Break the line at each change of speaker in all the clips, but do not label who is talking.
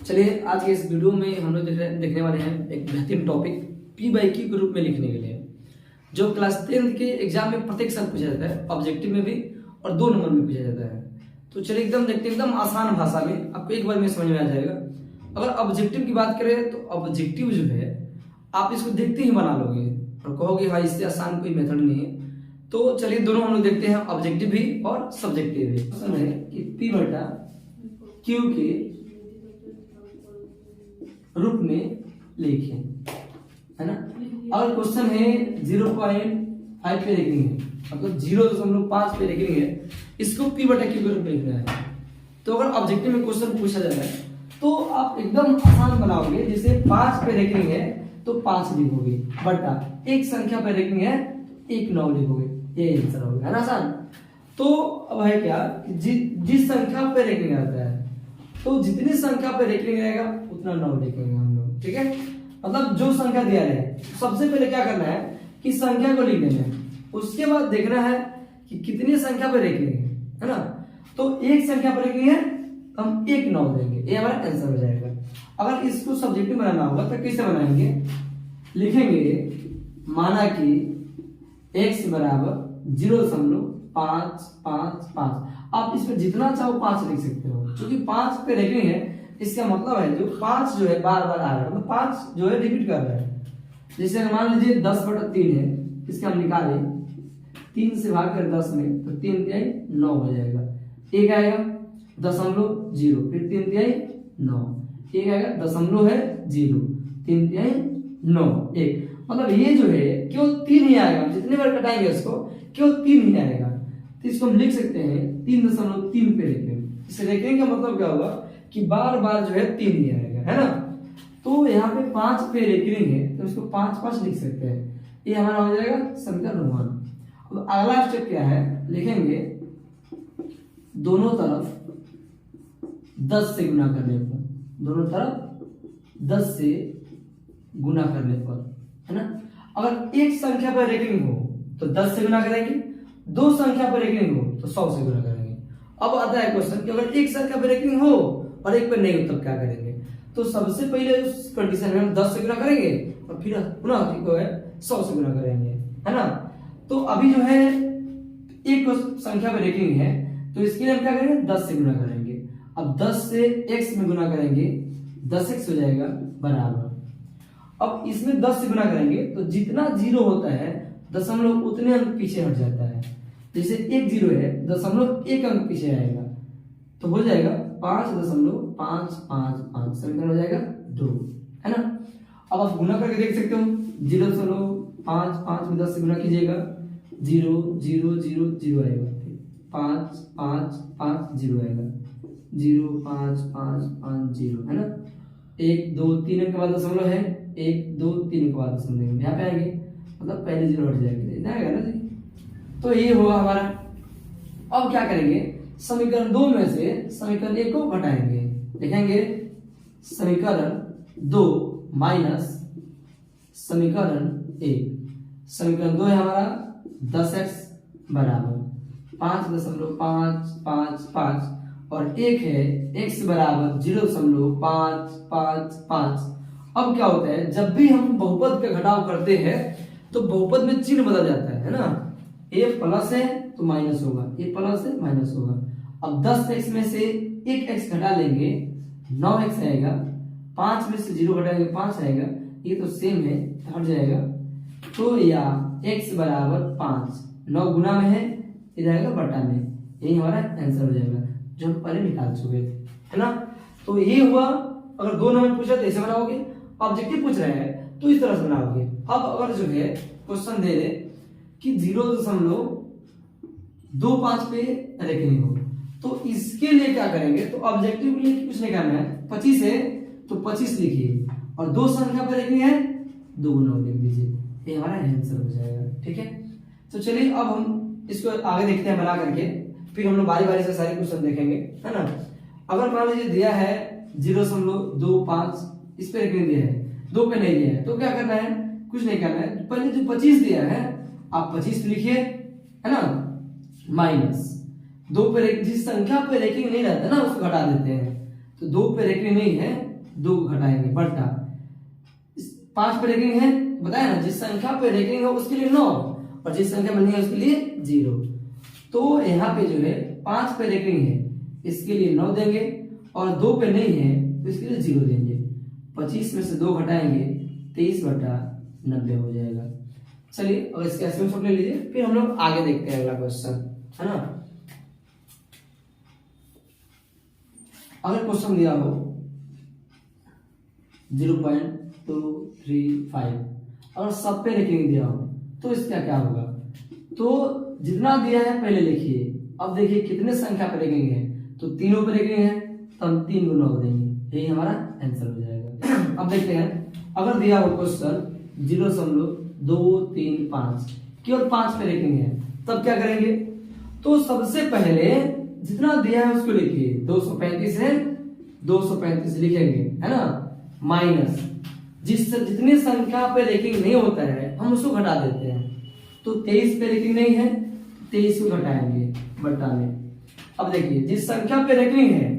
चलिए आज के इस वीडियो में हम लोग देखने वाले हैं एक बेहतरीन टॉपिक पी बाई क्यू के रूप में लिखने के लिए, जो क्लास 10th के एग्जाम में प्रत्येक साल पूछा जाता है, ऑब्जेक्टिव में भी और 2 नंबर में पूछा जाता है। तो चलिए एकदम देखते हैं, एकदम आसान भाषा में आपको एक बार में समझ में आ जाएगा। अगर ऑब्जेक्टिव की बात करें तो ऑब्जेक्टिव जो है आप इसको देखते ही बना लोगे और कहोगे हाँ इससे आसान कोई मेथड नहीं है। तो चलिए दोनों हम लोग देखते हैं, ऑब्जेक्टिव भी और सब्जेक्टिव भी। क्वेश्चन है कि पी बटा क्यू के रूप में लिखें, है ना। अगर क्वेश्चन है 0.5 पे रेखनी है, मतलब 0.5 पे रेखनी है, इसको पी बटा क्यू के रूप में लिखना है। तो अगर ऑब्जेक्टिव में क्वेश्चन पूछा जाता है तो आप एकदम आसान बनाओगे, जैसे 5 पे रेखनी है तो 5 लिखोगे, बटा एक संख्या पे रेखनी है तो 1 9 लिखोगे, ये आंसर होगा, है ना आसान। तो अब है क्या, जिस संख्या पे रेखनी आता है तो जितनी संख्या पे रेखनी रहेगा उतना 9 लिखेंगे हम लोग, ठीक है। मतलब जो संख्या दिया है सबसे पहले क्या करना है कि संख्या को लिख देना है, उसके बाद देखना है कि कितनी संख्या पे रेखनी है ना। तो एक संख्या पर रेखनी है तो हम 1 9 देंगे, ये हमारा आंसर हो जाएगा। अगर इसको सब्जेक्टिव बनाना होगा तो कैसे बनाएंगे, लिखेंगे माना कि x बराबर 0.555। आप इसमें जितना चाहो 5 लिख सकते हो, क्योंकि 5 पे रेखनी है, इसका मतलब है जो 5 जो है बार बार आ रहा है, मतलब 5 जो है रिपीट कर रहा है। जैसे मान लीजिए 10/3 है, इसका हम निकालें 3 से भाग कर 10 में, तो 3 तिहाई 9 हो जाएगा। एक आएगा 0.0, फिर 3 तिहाई 9, एक आएगा 0.0, 3 तिहाई 9, 1। मतलब ये जो है केवल 3 ही आएगा, जितने बार कटाएंगे इसको केवल 3 ही आएगा। तो इसको हम लिख सकते हैं 3.3 पे रेखेंगे। इसे रेखेंगे का मतलब क्या होगा कि बार बार जो है 3 ही आएगा, है ना। तो यहाँ पे 5 पे रेखनी है तो इसको 5 5 लिख सकते हैं, ये हमारा हो जाएगा समीकरण 1। अब अगला स्टेप क्या है, लिखेंगे दोनों तरफ 10 से गुना करने पर, दोनों तरफ 10 से गुना करने पर, है ना। अगर एक संख्या पर रेखनी हो तो 10 से गुना करेंगे, 2 संख्या पर रेखनी हो तो 100 से गुना करेंगे। अब आता है क्वेश्चन कि अगर एक संख्या पर रेखनी हो और एक पर नहीं हो तब क्या करेंगे। तो सबसे पहले उस कंडीशन में हम 10 से गुना करेंगे और फिर पुनः 100 से गुना करेंगे, है ना। तो अभी जो है एक संख्या पर रेखनी है तो इसके लिए हम क्या करेंगे, 10 से गुना करेंगे। अब 10 से x में गुना करेंगे, 10x हो जाएगा बराबर। अब इसमें 10 से गुना करेंगे तो जितना 0 होता है दशमलव उतने अंक पीछे हट जाता है। जैसे 1 0 है, 0.1 अंक पीछे आएगा तो हो जाएगा 5.555, समीकरण हो जाएगा 2, है ना। अब आप गुना करके देख सकते हो, 0.55 में 10 से गुना कीजिएगा 0 0 0 0 आएगा, 5 5 5 0 आएगा, 0 5 5 5 0, है ना। 1 2 3 के बाद दशमलव है, 1 2 3 के बाद दशमलव यहाँ पे आएंगे, मतलब पहले 0 हट जाएगा, आएगा ना जी। तो ये होगा हमारा। अब क्या करेंगे, समीकरण 2 में से समीकरण 1 को घटाएंगे, लिखेंगे समीकरण 2 माइनस समीकरण 1। समीकरण 2 है हमारा 10x बराबर 5.555 और 1 है x बराबर 0.555। अब क्या होता है, जब भी हम बहुपद का घटाव करते हैं तो बहुपद में चिन्ह बदल जाता है ना। a प्लस है तो माइनस होगा, a प्लस है माइनस होगा। अब 10x में से 1x घटा लेंगे 9x आएगा, 5 में से 0 घटाएंगे 5 आएगा, ये तो सेम है हट जाएगा। तो या x बराबर 5, 9 गुना में है, इधर आएगा बटा में, यही हमारा आंसर हो जाएगा जो हम पहले निकाल चुके थे, है ना। तो ये हुआ। अगर 2 नंबर पूछा तो ऐसे बनाओगे, ऑब्जेक्टिव पूछ रहे हैं तो इस तरह से बनाओगे। अब अगर जो है क्वेश्चन दे दे कि 0.25 पे रेखनी हो तो इसके लिए क्या करेंगे, तो ऑब्जेक्टिव के लिए कुछ नहीं करना है, 25 है तो 25 लिखिए और 2 संख्या पर रेखनी है 2 9 लिख दीजिए, ये हमारा आंसर हो जाएगा, ठीक है। तो चलिए अब हम इसको आगे देखते हैं बना करके, फिर हम लोग बारी बारी से सारे क्वेश्चन देखेंगे, है ना। अगर मान लीजिए दिया है 0.25 इस पे रेखनी दिया है, 2 पे नहीं दिया है, तो क्या करना है, कुछ नहीं करना है, पहले जो 25 दिया है आप 25 लिखिए, है ना, माइनस 2 पे जिस संख्या पे रेखनी नहीं रहता ना उसको घटा देते हैं। तो 2 पे रेखनी नहीं है 2 को घटाएंगे बटा 5 पे रेखिंग है, बताया ना, जिस संख्या पे रेखिंग है उसके लिए 9 और जिस संख्या में नहीं है उसके लिए 0। तो यहाँ पे जो है 5 पे रेखिंग है इसके लिए 9 देंगे और 2 पे नहीं है तो इसके लिए 0 देंगे। 25 में से 2 घटाएंगे 23 बटा 90 हो जाएगा। चलिए और इसके स्क्रीनशॉट ले लीजिए, फिर हम लोग आगे देखते हैं अगला क्वेश्चन, है ना। अगर क्वेश्चन दिया हो 0.235 अगर सब पे रेखिंग दिया हो तो इसका क्या होगा। तो जितना दिया है पहले लिखिए। अब देखिए कितने संख्या पे रेखिंग है, तो तीनों पे रेखिंग है तो हम 3 को 9 देंगे, यही हमारा आंसर हो जाएगा। अब देखते हैं अगर दिया हो क्वेश्चन 0.235 केवल 5 पे रेखिंग है तब क्या करेंगे। तो सबसे पहले जितना दिया है उसको लिखिए, 235 है 235 लिखेंगे, है ना, माइनस जितनी संख्या पे रेखिंग नहीं होता है हम उसको घटा देते हैं। तो 23 पे रेखिंग नहीं है 23 को घटाएंगे बटा में। अब देखिए जिस संख्या पे रेखिंग है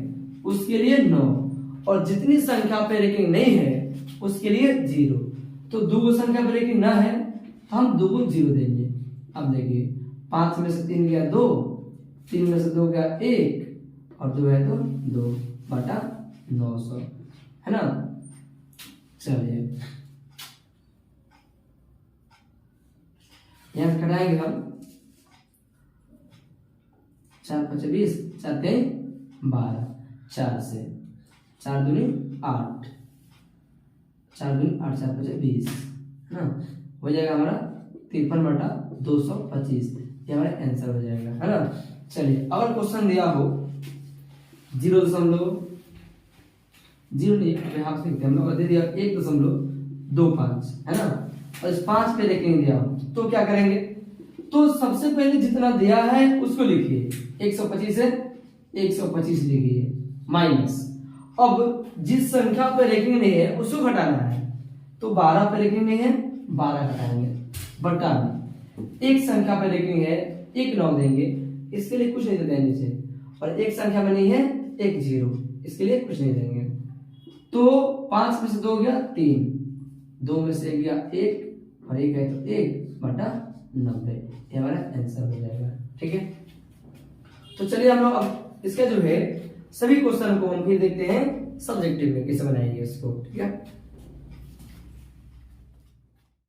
उसके लिए 9 और जितनी संख्या पे रेखिंग नहीं है उसके लिए 0। तो 2 संख्या पे रेखिंग ना है तो हम 2 को 0 देंगे। अब देखिए 5 में से 3 गया 2, 3 में से 2 गया 1 और 2 है तो 2 बटा 900, है ना। चलिए यहां से घटाएंगे हम 4 5 20 4 3 12 4 से 4 दूनी 8 4 दूनी 8 4 5 20, है ना, हो जाएगा हमारा 53 बटा 225, ये हमारा आंसर हो जाएगा, है ना। चलिए अगर क्वेश्चन दिया हो 0.0 नहीं हाफ लिखते हम लोग, दे दिया 1.25, है ना, और इस 5 पे रेखिंग दिया हो तो क्या करेंगे। तो सबसे पहले जितना दिया है उसको लिखिए, 125 है 125 लिखिए माइनस। अब जिस संख्या पे रेखिंग नहीं है उसको घटाना है, तो 12 पे रेखिंग नहीं है 12 घटाएंगे बटा में। एक संख्या पे रेखिंग है 1 9 देंगे, इसके लिए कुछ नहीं देंगे नीचे, और एक संख्या में नहीं है 1 0, इसके लिए कुछ नहीं देंगे। तो 5 में से 2 गया 3, 2 में से 1 गया 1 और 1 है तो 1 बटा 90, ये हमारा आंसर हो जाएगा, ठीक है। तो चलिए हम लोग अब इसका जो है सभी क्वेश्चन को हम फिर देखते हैं सब्जेक्टिव में कैसे बनाएंगे इसको, ठीक है।